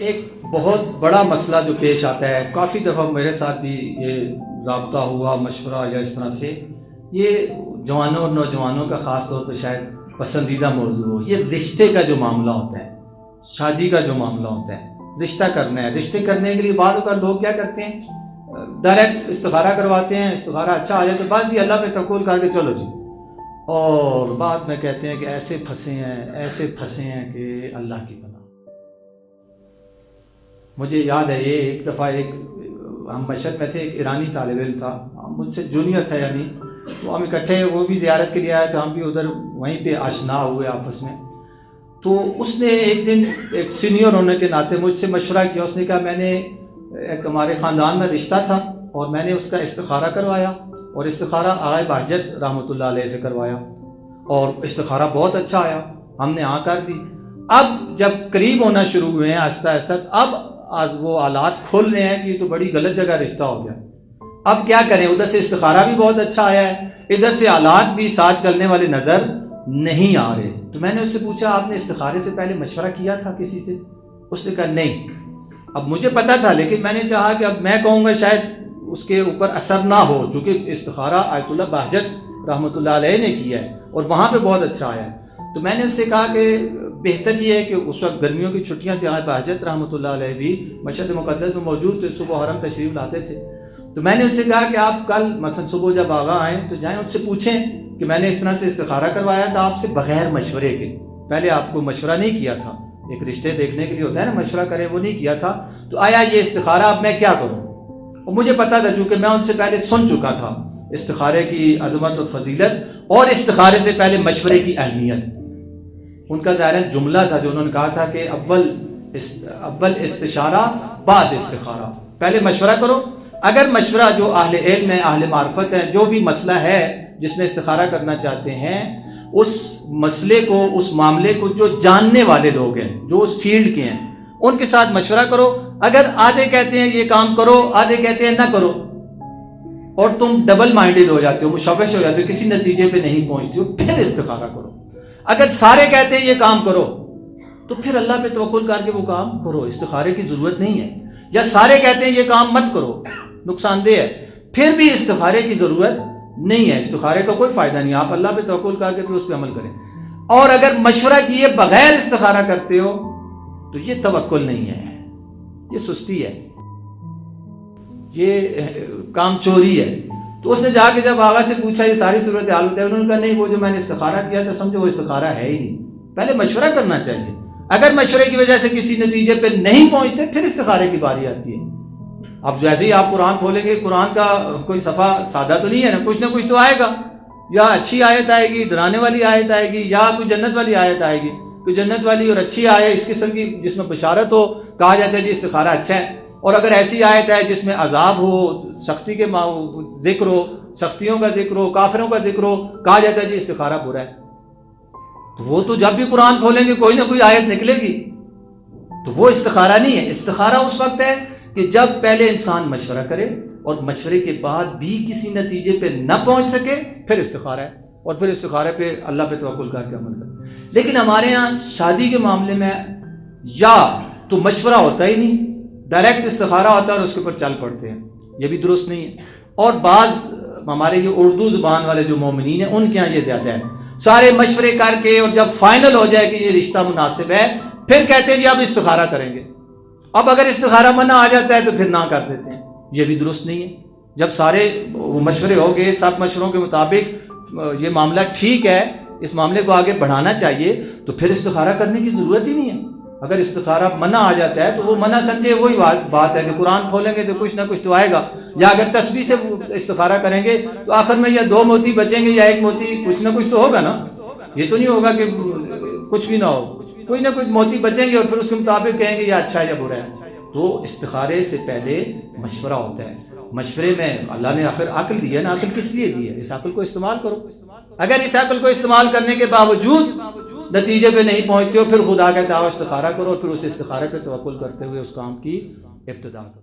ایک بہت بڑا مسئلہ جو پیش آتا ہے، کافی دفعہ میرے ساتھ بھی یہ ضابطہ ہوا، مشورہ یا اس طرح سے، یہ جوانوں اور نوجوانوں کا خاص طور پہ شاید پسندیدہ موضوع ہو، یہ رشتے کا جو معاملہ ہوتا ہے، شادی کا جو معاملہ ہوتا ہے، رشتہ کرنا ہے۔ رشتے کرنے کے لیے بعض اوقات لوگ کیا کرتے ہیں، ڈائریکٹ استخارہ کرواتے ہیں، استخارہ اچھا آ جائے تو بس جی اللہ پہ توکل کر کے چلو جی، اور بعد میں کہتے ہیں کہ ایسے پھنسے ہیں کہ اللہ کی پناہ۔ مجھے یاد ہے یہ ایک دفعہ ہم مشہد میں تھے، ایک ایرانی طالب علم تھا، مجھ سے جونیئر تھا، یعنی تو ہم اکٹھے، وہ بھی زیارت کے لیے آیا تو ہم بھی ادھر وہیں پہ آشنا ہوئے آپس میں۔ تو اس نے ایک دن ایک سینئر ہونے کے ناطے مجھ سے مشورہ کیا، اس نے کہا میں نے ایک ہمارے خاندان میں رشتہ تھا اور میں نے اس کا استخارہ کروایا، اور استخارہ آغا بہجت رحمۃ اللہ علیہ سے کروایا، اور استخارہ بہت اچھا آیا، ہم نے ہاں کر دی۔ اب جب قریب ہونا شروع ہوئے ہیں آہستہ آہستہ، اب وہ حالات کھول رہے ہیں کہ یہ تو بڑی غلط جگہ رشتہ ہو گیا، اب کیا کریں؟ ادھر سے استخارہ بھی بہت اچھا آیا ہے، ادھر سے حالات بھی ساتھ چلنے والے نظر نہیں آ رہے۔ تو میں نے اس سے پوچھا آپ نے استخارے سے پہلے مشورہ کیا تھا کسی سے؟ اس نے کہا نہیں۔ اب مجھے پتا تھا، لیکن میں نے چاہا کہ اب میں کہوں گا شاید اس کے اوپر اثر نہ ہو، چونکہ استخارہ آیت اللہ بہجت رحمۃ اللہ علیہ نے کیا ہے اور وہاں پہ بہت اچھا آیا ہے۔ تو میں نے اس سے کہا کہ بہتر یہ ہے کہ اس وقت گرمیوں کی چھٹیاں تھیں، آیت بہجت رحمۃ اللہ علیہ بھی مشہد مقدس میں موجود تھے، صبح حرم تشریف لاتے تھے۔ تو میں نے اس سے کہا کہ آپ کل مثلا صبح جب آغا آئیں تو جائیں ان سے پوچھیں کہ میں نے اس طرح سے استخارہ کروایا تھا آپ سے بغیر مشورے کے، پہلے آپ کو مشورہ نہیں کیا تھا، ایک رشتے دیکھنے کے لیے ہوتا ہے نا مشورہ کرے، وہ نہیں کیا تھا، تو آیا یہ استخارہ اب میں کیا کروں؟ اور مجھے پتا تھا چونکہ میں ان سے پہلے سن چکا تھا استخارے کی عظمت اور فضیلت اور استخارے سے پہلے مشورے کی اہمیت۔ ان کا ظاہراً جملہ تھا جو انہوں نے کہا تھا کہ اول استشارہ بعد استخارہ، پہلے مشورہ کرو، اگر مشورہ جو اہل علم ہے، اہل معرفت ہے، جو بھی مسئلہ ہے جس میں استخارہ کرنا چاہتے ہیں، اس مسئلے کو، اس معاملے کو جو جاننے والے لوگ ہیں، جو اس فیلڈ کے ہیں، ان کے ساتھ مشورہ کرو۔ اگر آدھے کہتے ہیں یہ کام کرو، آدھے کہتے ہیں نہ کرو، اور تم ڈبل مائنڈڈ ہو جاتے ہو، مشوش ہو جاتے ہو، کسی نتیجے پہ نہیں پہنچتے ہو، پھر استخارہ کرو۔ اگر سارے کہتے ہیں یہ کام کرو تو پھر اللہ پہ توکل کر کے وہ کام کرو، استخارے کی ضرورت نہیں ہے۔ یا سارے کہتے ہیں یہ کام مت کرو، نقصان دہ ہے، پھر بھی استخارے کی ضرورت نہیں ہے، استخارے کا کوئی فائدہ نہیں، آپ اللہ پہ توکل کر کے پھر اس پہ عمل کریں۔ اور اگر مشورہ کیے بغیر استخارہ کرتے ہو تو یہ توکل نہیں ہے، یہ سستی ہے، یہ کام چوری ہے۔ تو اس نے جا کے جب آغا سے پوچھا یہ ساری صورت حال ہوتا ہے، انہوں نے کہا نہیں، وہ جو میں نے استخارہ کیا تھا سمجھو وہ استخارہ ہے ہی نہیں، پہلے مشورہ کرنا چاہیے، اگر مشورے کی وجہ سے کسی نتیجے پہ نہیں پہنچتے پھر استخارے کی باری آتی ہے۔ اب جیسے ہی آپ قرآن کھولیں گے، قرآن کا کوئی صفحہ سادہ تو نہیں ہے نا، کچھ نہ کچھ تو آئے گا، یا اچھی آیت آئے گی، ڈرانے والی آیت آئے گی، یا کوئی جنت والی آیت آئے گی، کوئی جنت والی اور اچھی آئے اس قسم کی جس میں بشارت ہو، کہا جاتا ہے جی استخارہ اچھا ہے۔ اور اگر ایسی آیت ہے جس میں عذاب ہو، سختی کے ذکر ہو، سختیوں کا ذکر ہو، کافروں کا ذکر ہو، کہا جاتا ہے جی استخارہ برا ہے۔ تو وہ تو جب بھی قرآن کھولیں گے کوئی نہ کوئی آیت نکلے گی، تو وہ استخارہ نہیں ہے۔ استخارہ اس وقت ہے کہ جب پہلے انسان مشورہ کرے اور مشورے کے بعد بھی کسی نتیجے پہ نہ پہنچ سکے پھر استخارہ ہے، اور پھر استخارے پہ اللہ پہ توکل کر کے عمل کرے۔ لیکن ہمارے ہاں شادی کے معاملے میں یا تو مشورہ ہوتا ہی نہیں، ڈائریکٹ استخارہ ہوتا ہے اور اس کے اوپر چل پڑتے ہیں، یہ بھی درست نہیں ہے۔ اور بعض ہمارے یہ اردو زبان والے جو مومنین ہیں ان کے یہاں یہ زیادہ ہے، سارے مشورے کر کے اور جب فائنل ہو جائے کہ یہ رشتہ مناسب ہے پھر کہتے ہیں جی اب استخارہ کریں گے۔ اب اگر استخارہ منع آ جاتا ہے تو پھر نہ کر دیتے ہیں، یہ بھی درست نہیں ہے۔ جب سارے مشورے ہو گئے، سب مشوروں کے مطابق یہ معاملہ ٹھیک ہے، اس معاملے کو آگے بڑھانا چاہیے، تو پھر استخارہ کرنے کی ضرورت ہی نہیں ہے۔ اگر استخارہ منع آ جاتا ہے تو وہ منع سمجھے وہی بات ہے کہ قرآن کھولیں گے تو کچھ نہ کچھ تو آئے گا، یا اگر تسبیح سے استخارہ کریں گے تو آخر میں یا 2 موتی بچیں گے یا 1 موتی، کچھ نہ کچھ تو ہوگا نا، یہ تو نہیں ہوگا کہ کچھ بھی نہ ہو، کوئی نہ کوئی موتی بچیں گے اور پھر اس کے مطابق کہیں گے یہ اچھا ہے یا برا ہے۔ تو استخارے سے پہلے مشورہ ہوتا ہے، مشورے میں اللہ نے آخر عقل دی ہے نا، عقل کس لیے دی ہے؟ اس عقل کو استعمال کرو۔ اگر اس عقل کو استعمال کرنے کے باوجود نتیجے پہ نہیں پہنچتے ہو پھر خدا کہتا ہے استخارہ کرو، اور پھر اس استخارے پہ توکل کرتے ہوئے اس کام کی ابتدا کرو۔